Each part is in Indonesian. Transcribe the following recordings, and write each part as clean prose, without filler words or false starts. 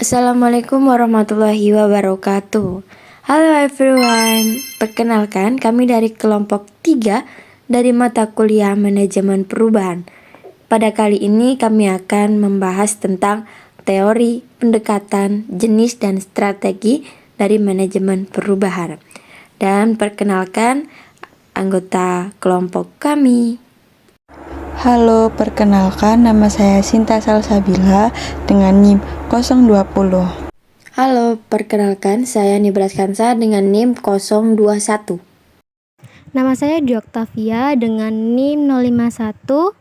Assalamualaikum warahmatullahi wabarakatuh. Halo everyone, perkenalkan kami dari kelompok 3 dari mata kuliah Manajemen Perubahan. Pada kali ini kami akan membahas tentang teori, pendekatan, jenis, dan strategi dari manajemen perubahan. Dan perkenalkan anggota kelompok kami. Halo, perkenalkan nama saya Sinta Salsabila dengan NIM 020. Halo, perkenalkan saya Nibras Kansa dengan NIM 021. Nama saya Dwi Oktavia dengan NIM 051.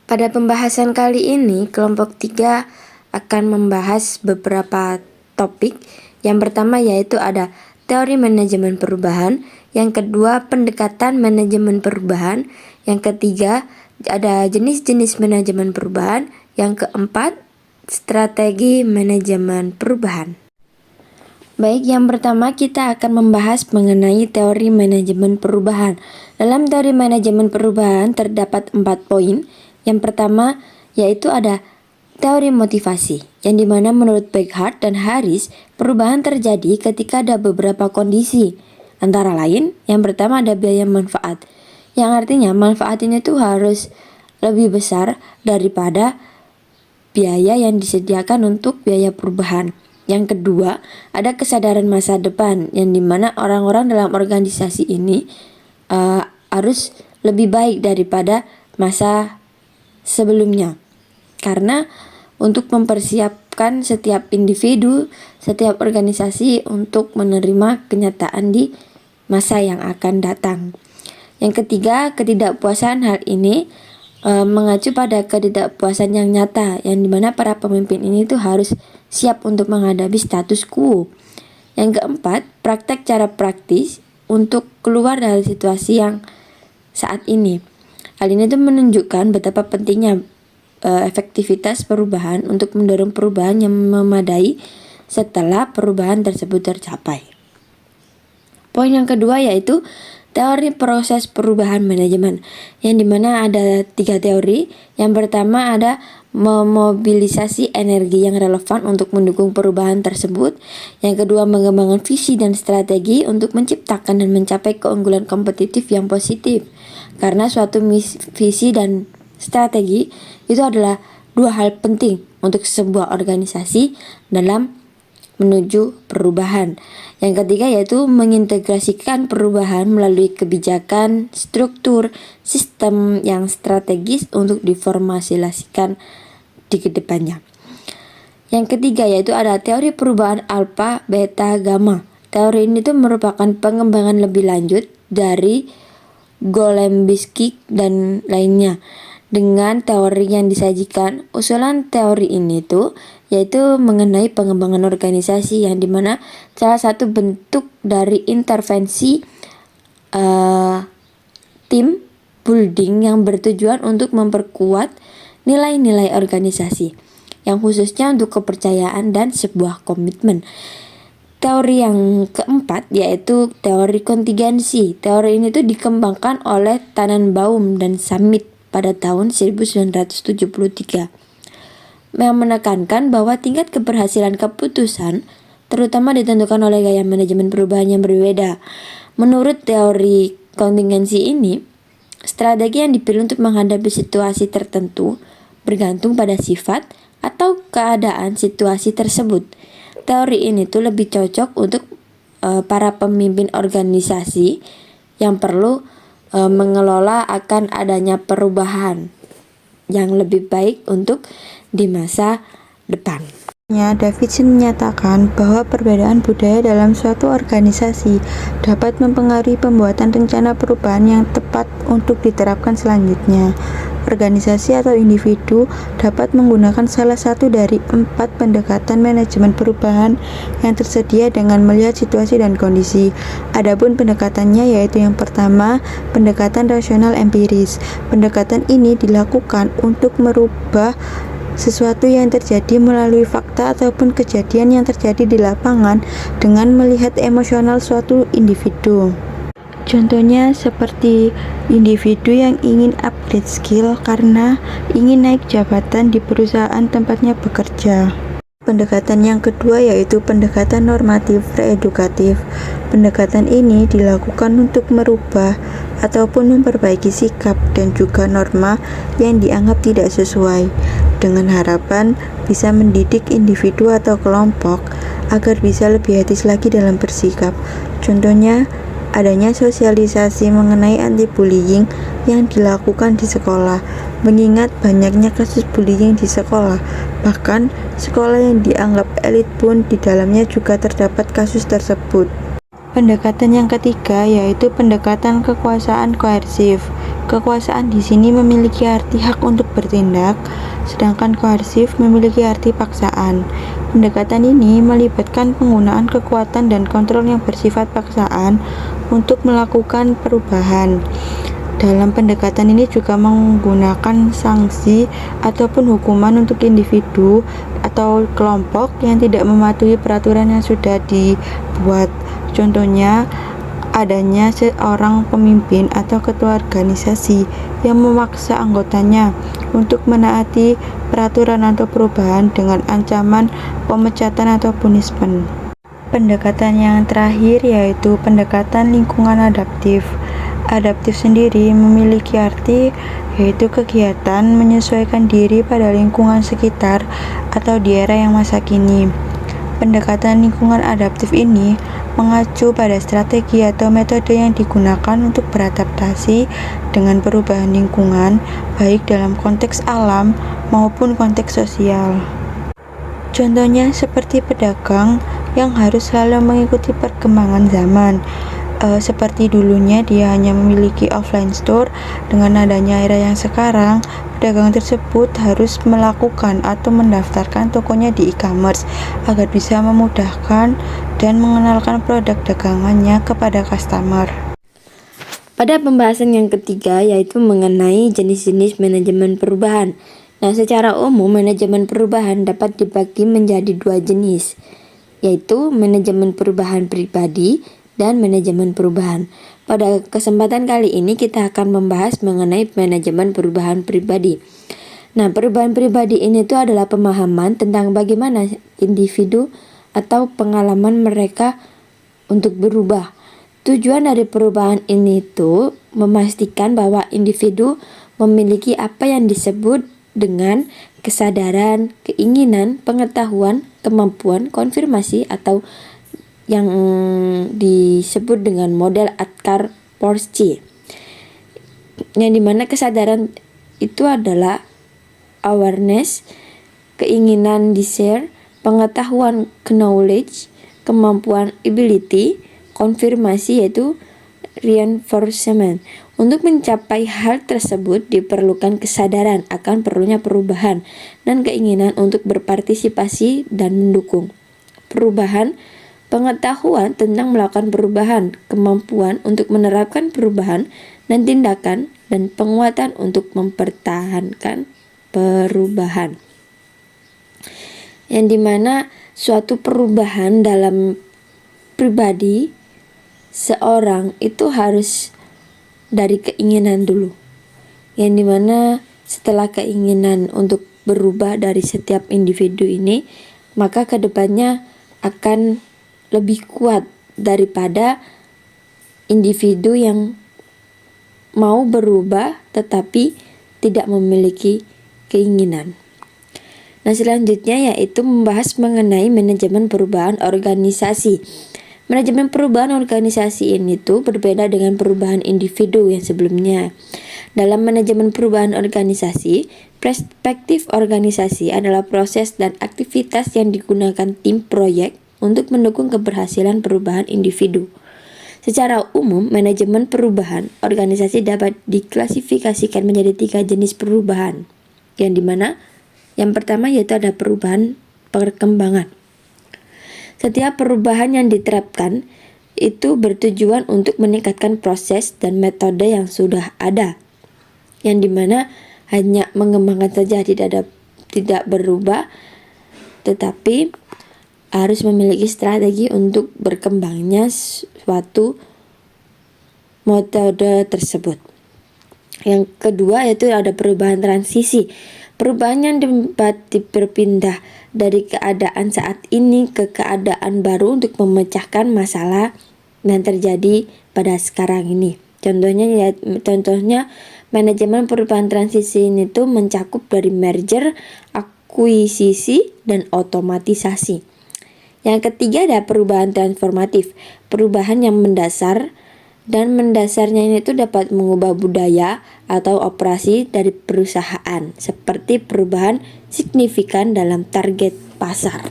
Pada pembahasan kali ini, kelompok 3 akan membahas beberapa topik. Yang pertama yaitu ada teori manajemen perubahan, yang kedua pendekatan manajemen perubahan, yang ketiga ada jenis-jenis manajemen perubahan, yang keempat strategi manajemen perubahan. Baik, yang pertama kita akan membahas mengenai teori manajemen perubahan. Dalam teori manajemen perubahan terdapat 4 poin. Yang pertama yaitu ada teori motivasi, yang dimana menurut Beckhart dan Harris, perubahan terjadi ketika ada beberapa kondisi. Antara lain, yang pertama ada biaya manfaat, yang artinya manfaat ini tuh harus lebih besar daripada biaya yang disediakan untuk biaya perubahan. Yang kedua, ada kesadaran masa depan, yang dimana orang-orang dalam organisasi ini harus lebih baik daripada masa sebelumnya. Karena untuk mempersiapkan setiap individu, setiap organisasi untuk menerima kenyataan di masa yang akan datang. Yang ketiga, ketidakpuasan. Hal ini mengacu pada ketidakpuasan yang nyata, yang dimana para pemimpin ini tuh harus siap untuk menghadapi status quo. Yang keempat, praktek cara praktis untuk keluar dari situasi yang saat ini. Hal ini tuh menunjukkan betapa pentingnya efektivitas perubahan untuk mendorong perubahan yang memadai setelah perubahan tersebut tercapai. Poin yang kedua yaitu teori proses perubahan manajemen, yang dimana ada 3 teori. Yang pertama ada memobilisasi energi yang relevan untuk mendukung perubahan tersebut. Yang kedua, mengembangkan visi dan strategi untuk menciptakan dan mencapai keunggulan kompetitif yang positif. Karena suatu visi dan strategi itu adalah 2 hal penting untuk sebuah organisasi dalam menuju perubahan. Yang ketiga yaitu mengintegrasikan perubahan melalui kebijakan, struktur, sistem yang strategis untuk diformulasikan di kedepannya. Yang ketiga yaitu ada teori perubahan alfa, beta, gamma. Teori ini tuh merupakan pengembangan lebih lanjut dari Golombisky dan lainnya. Dengan teori yang disajikan, usulan teori ini tuh yaitu mengenai pengembangan organisasi, yang dimana salah satu bentuk dari intervensi team building yang bertujuan untuk memperkuat nilai-nilai organisasi, yang khususnya untuk kepercayaan dan sebuah komitmen. Teori yang keempat yaitu teori kontingensi. Teori ini tuh dikembangkan oleh Tannenbaum dan Summit pada tahun 1973, yang menekankan bahwa tingkat keberhasilan keputusan terutama ditentukan oleh gaya manajemen perubahan yang berbeda. Menurut teori kontingensi ini, strategi yang dipilih untuk menghadapi situasi tertentu bergantung pada sifat atau keadaan situasi tersebut. Teori ini tuh lebih cocok untuk para pemimpin organisasi yang perlu mengelola akan adanya perubahan yang lebih baik untuk di masa depan. Davidson menyatakan bahwa perbedaan budaya dalam suatu organisasi dapat mempengaruhi pembuatan rencana perubahan yang tepat untuk diterapkan selanjutnya. Organisasi atau individu dapat menggunakan salah satu dari 4 pendekatan manajemen perubahan yang tersedia dengan melihat situasi dan kondisi. Adapun pendekatannya yaitu yang pertama, pendekatan rasional empiris. Pendekatan ini dilakukan untuk merubah sesuatu yang terjadi melalui fakta ataupun kejadian yang terjadi di lapangan dengan melihat emosional suatu individu. Contohnya seperti individu yang ingin upgrade skill karena ingin naik jabatan di perusahaan tempatnya bekerja. pendekatan yang kedua yaitu pendekatan normatif reedukatif. Pendekatan ini dilakukan untuk merubah ataupun memperbaiki sikap dan juga norma yang dianggap tidak sesuai, dengan harapan bisa mendidik individu atau kelompok agar bisa lebih etis lagi dalam bersikap. Contohnya, adanya sosialisasi mengenai anti-bullying yang dilakukan di sekolah, mengingat banyaknya kasus bullying di sekolah. Bahkan, sekolah yang dianggap elit pun di dalamnya juga terdapat kasus tersebut. Pendekatan yang ketiga yaitu pendekatan kekuasaan koersif. Kekuasaan di sini memiliki arti hak untuk bertindak, sedangkan koersif memiliki arti paksaan. Pendekatan ini melibatkan penggunaan kekuatan dan kontrol yang bersifat paksaan untuk melakukan perubahan. Dalam pendekatan ini juga menggunakan sanksi ataupun hukuman untuk individu atau kelompok yang tidak mematuhi peraturan yang sudah dibuat. Contohnya, adanya seorang pemimpin atau ketua organisasi yang memaksa anggotanya untuk menaati peraturan atau perubahan dengan ancaman pemecatan atau punishment. Pendekatan yang terakhir yaitu pendekatan lingkungan adaptif. Adaptif sendiri memiliki arti yaitu kegiatan menyesuaikan diri pada lingkungan sekitar atau di era yang masa kini. Pendekatan lingkungan adaptif ini mengacu pada strategi atau metode yang digunakan untuk beradaptasi dengan perubahan lingkungan, baik dalam konteks alam maupun konteks sosial. Contohnya seperti pedagang yang harus selalu mengikuti perkembangan zaman. Seperti dulunya dia hanya memiliki offline store, dengan adanya era yang sekarang, pedagang tersebut harus melakukan atau mendaftarkan tokonya di e-commerce agar bisa memudahkan dan mengenalkan produk dagangannya kepada customer. Pada pembahasan yang ketiga yaitu mengenai jenis-jenis manajemen perubahan. Nah, secara umum manajemen perubahan dapat dibagi menjadi dua jenis, yaitu manajemen perubahan pribadi dan manajemen perubahan. Pada kesempatan kali ini kita akan membahas mengenai manajemen perubahan pribadi. Nah, perubahan pribadi ini tuh adalah pemahaman tentang bagaimana individu atau pengalaman mereka untuk berubah. Tujuan dari perubahan ini tuh memastikan bahwa individu memiliki apa yang disebut dengan kesadaran, keinginan, pengetahuan, kemampuan, konfirmasi atau yang disebut dengan model Atkar-Forschi, yang dimana kesadaran itu adalah awareness, keinginan desire, pengetahuan knowledge, kemampuan ability, konfirmasi yaitu reinforcement. Untuk mencapai hal tersebut diperlukan kesadaran akan perlunya perubahan dan keinginan untuk berpartisipasi dan mendukung perubahan, pengetahuan tentang melakukan perubahan, kemampuan untuk menerapkan perubahan, dan tindakan dan penguatan untuk mempertahankan perubahan. Yang dimana suatu perubahan dalam pribadi seorang itu harus dari keinginan dulu. Yang dimana setelah keinginan untuk berubah dari setiap individu ini, maka kedepannya akan lebih kuat daripada individu yang mau berubah tetapi tidak memiliki keinginan. Nah, selanjutnya yaitu membahas mengenai manajemen perubahan organisasi. Manajemen perubahan organisasi ini tuh berbeda dengan perubahan individu yang sebelumnya. Dalam manajemen perubahan organisasi, perspektif organisasi adalah proses dan aktivitas yang digunakan tim proyek untuk mendukung keberhasilan perubahan individu. Secara umum, manajemen perubahan organisasi dapat diklasifikasikan menjadi 3 jenis perubahan, yang dimana yang pertama yaitu ada perubahan perkembangan. Setiap perubahan yang diterapkan itu bertujuan untuk meningkatkan proses dan metode yang sudah ada, yang dimana hanya mengembangkan saja, tidak berubah, tetapi harus memiliki strategi untuk berkembangnya suatu metode tersebut. Yang kedua yaitu ada perubahan transisi. Perubahan yang dapat berpindah dari keadaan saat ini ke keadaan baru untuk memecahkan masalah yang terjadi pada sekarang ini. Contohnya manajemen perubahan transisi ini tuh mencakup dari merger, akuisisi, dan otomatisasi. Yang ketiga ada perubahan transformatif, perubahan yang mendasar, dan mendasarnya ini tuh dapat mengubah budaya atau operasi dari perusahaan, seperti perubahan signifikan dalam target pasar.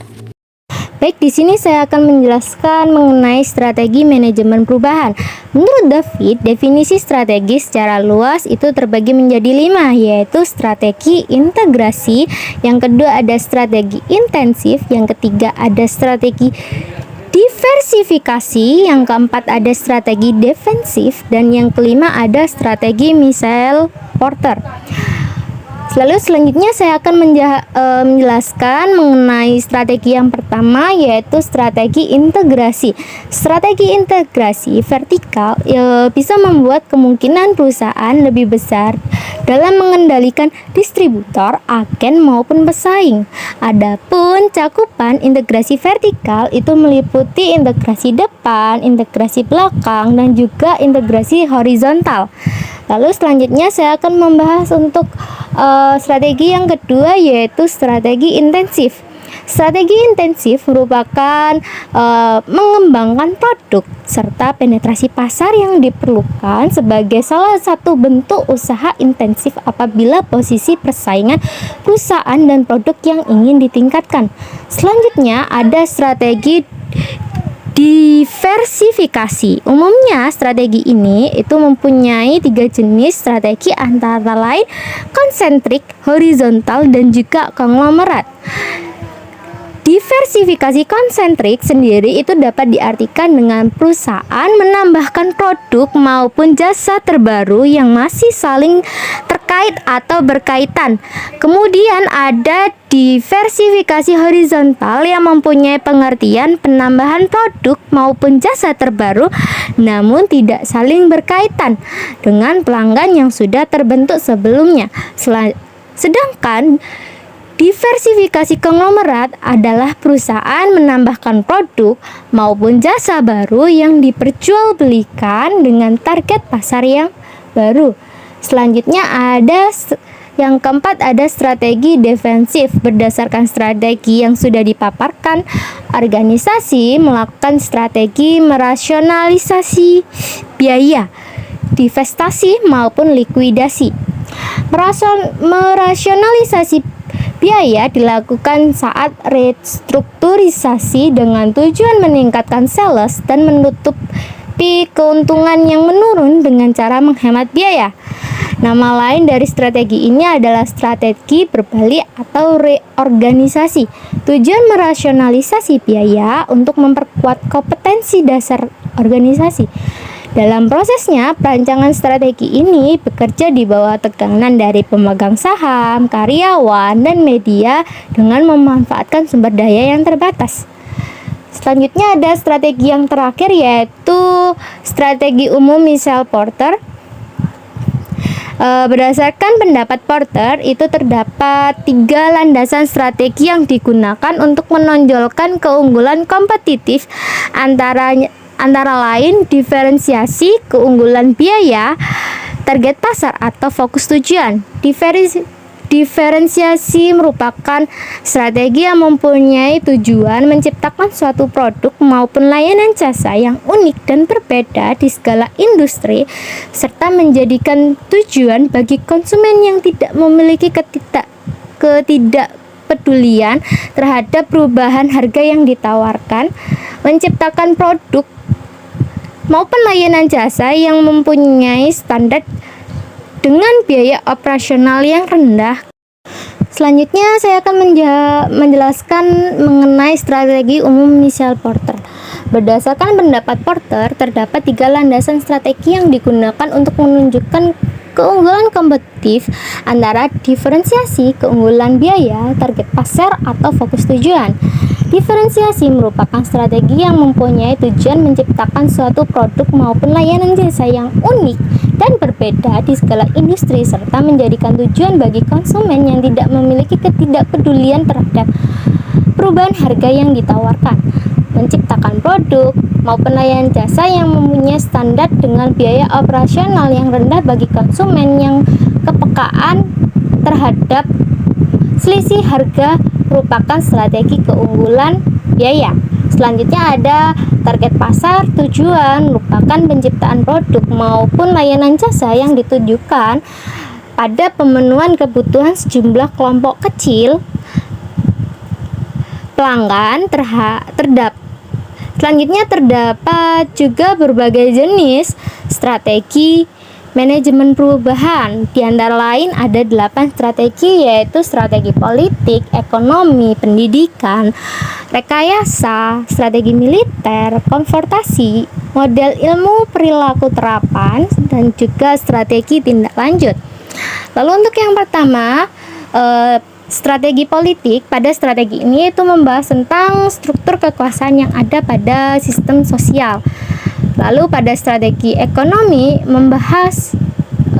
Baik, di sini saya akan menjelaskan mengenai strategi manajemen perubahan. Menurut David, definisi strategi secara luas itu terbagi menjadi 5, yaitu strategi integrasi, yang kedua ada strategi intensif, yang ketiga ada strategi diversifikasi, yang keempat ada strategi defensif, dan yang kelima ada strategi Michael Porter. Lalu selanjutnya saya akan menjelaskan mengenai strategi yang pertama, yaitu strategi integrasi. Strategi integrasi vertikal bisa membuat kemungkinan perusahaan lebih besar dalam mengendalikan distributor, agen maupun pesaing. Adapun cakupan integrasi vertikal itu meliputi integrasi depan, integrasi belakang, dan juga integrasi horizontal. Lalu selanjutnya saya akan membahas untuk strategi yang kedua, yaitu strategi intensif. Strategi intensif merupakan mengembangkan produk serta penetrasi pasar yang diperlukan sebagai salah satu bentuk usaha intensif apabila posisi persaingan perusahaan dan produk yang ingin ditingkatkan. Selanjutnya ada strategi diversifikasi. Umumnya strategi ini itu mempunyai 3 jenis strategi, antara lain konsentrik, horizontal, dan juga konglomerat. Diversifikasi konsentrik sendiri itu dapat diartikan dengan perusahaan menambahkan produk maupun jasa terbaru yang masih saling terkait atau berkaitan. Kemudian ada diversifikasi horizontal yang mempunyai pengertian penambahan produk maupun jasa terbaru namun tidak saling berkaitan dengan pelanggan yang sudah terbentuk sebelumnya. Sedangkan diversifikasi konglomerat adalah perusahaan menambahkan produk maupun jasa baru yang diperjualbelikan dengan target pasar yang baru. Selanjutnya ada yang keempat, ada strategi defensif. Berdasarkan strategi yang sudah dipaparkan, organisasi melakukan strategi merasionalisasi biaya, divestasi maupun likuidasi. Merasionalisasi biaya dilakukan saat restrukturisasi dengan tujuan meningkatkan sales dan menutupi keuntungan yang menurun dengan cara menghemat biaya. Nama lain dari strategi ini adalah strategi berbalik atau reorganisasi. Tujuan merasionalisasi biaya untuk memperkuat kompetensi dasar organisasi. Dalam prosesnya, perancangan strategi ini bekerja di bawah tekanan dari pemegang saham, karyawan, dan media dengan memanfaatkan sumber daya yang terbatas. Selanjutnya ada strategi yang terakhir, yaitu strategi umum Michael Porter. Berdasarkan pendapat Porter, itu terdapat 3 landasan strategi yang digunakan untuk menonjolkan keunggulan kompetitif, antara lain diferensiasi, keunggulan biaya, target pasar atau fokus tujuan. Diferensiasi merupakan strategi yang mempunyai tujuan menciptakan suatu produk maupun layanan jasa yang unik dan berbeda di skala industri, serta menjadikan tujuan bagi konsumen yang tidak memiliki ketidakpedulian terhadap perubahan harga yang ditawarkan, menciptakan produk maupun layanan jasa yang mempunyai standar dengan biaya operasional yang rendah. Selanjutnya saya akan menjelaskan mengenai strategi umum Michael Porter. Berdasarkan pendapat Porter, terdapat 3 landasan strategi yang digunakan untuk menunjukkan keunggulan kompetitif, antara diferensiasi, keunggulan biaya, target pasar, atau fokus tujuan. Diferensiasi merupakan strategi yang mempunyai tujuan menciptakan suatu produk maupun layanan jasa yang unik dan berbeda di segala industri serta menjadikan tujuan bagi konsumen yang tidak memiliki ketidakpedulian terhadap perubahan harga yang ditawarkan, menciptakan produk maupun layanan jasa yang mempunyai standar dengan biaya operasional yang rendah bagi konsumen yang kepekaan terhadap selisih harga merupakan strategi keunggulan biaya. Selanjutnya ada target pasar tujuan merupakan penciptaan produk maupun layanan jasa yang ditujukan pada pemenuhan kebutuhan sejumlah kelompok kecil pelanggan terdapat. Selanjutnya terdapat juga berbagai jenis strategi manajemen perubahan. Di antara lain ada 8 strategi, yaitu strategi politik, ekonomi, pendidikan, rekayasa, strategi militer, konfrontasi, model ilmu perilaku terapan, dan juga strategi tindak lanjut. Lalu untuk yang pertama, strategi politik. Pada strategi ini itu membahas tentang struktur kekuasaan yang ada pada sistem sosial. Lalu pada strategi ekonomi membahas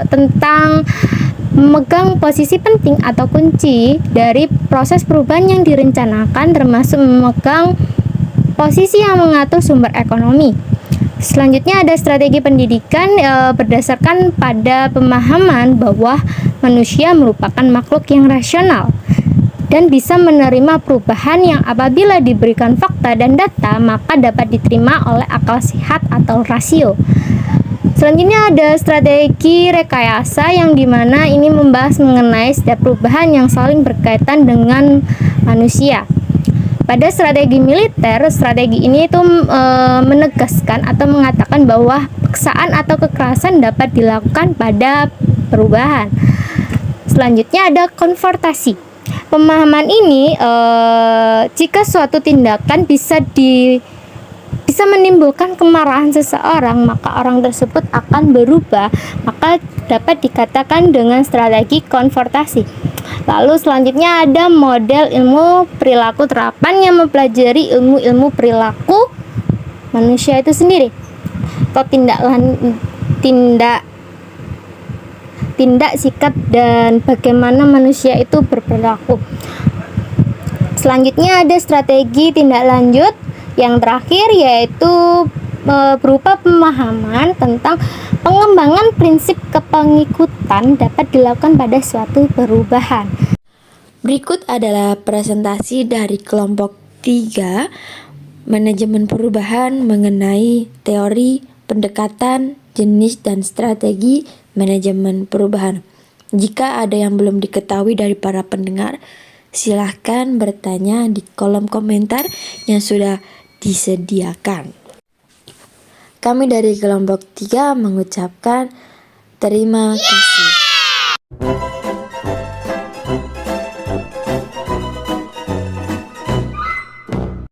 tentang memegang posisi penting atau kunci dari proses perubahan yang direncanakan, termasuk memegang posisi yang mengatur sumber ekonomi. Selanjutnya ada strategi pendidikan, berdasarkan pada pemahaman bahwa manusia merupakan makhluk yang rasional dan bisa menerima perubahan yang apabila diberikan fakta dan data maka dapat diterima oleh akal sehat atau rasio. Selanjutnya ada strategi rekayasa yang dimana ini membahas mengenai setiap perubahan yang saling berkaitan dengan manusia. Pada strategi militer, strategi ini itu menegaskan atau mengatakan bahwa paksaan atau kekerasan dapat dilakukan pada perubahan. Selanjutnya ada konfrontasi. Pemahaman ini jika suatu tindakan bisa menimbulkan kemarahan seseorang, maka orang tersebut akan berubah, maka dapat dikatakan dengan strategi konfrontasi. Lalu selanjutnya ada model ilmu perilaku terapan yang mempelajari ilmu-ilmu perilaku manusia itu sendiri atau tindak sikap dan bagaimana manusia itu berperilaku. Selanjutnya ada strategi tindak lanjut yang terakhir, yaitu berupa pemahaman tentang pengembangan prinsip kepengikutan dapat dilakukan pada suatu perubahan. Berikut adalah presentasi dari kelompok 3 manajemen perubahan mengenai teori, pendekatan, jenis, dan strategi manajemen perubahan. Jika ada yang belum diketahui dari para pendengar, silahkan bertanya di kolom komentar yang sudah disediakan. Kami dari kelompok 3 mengucapkan terima kasih.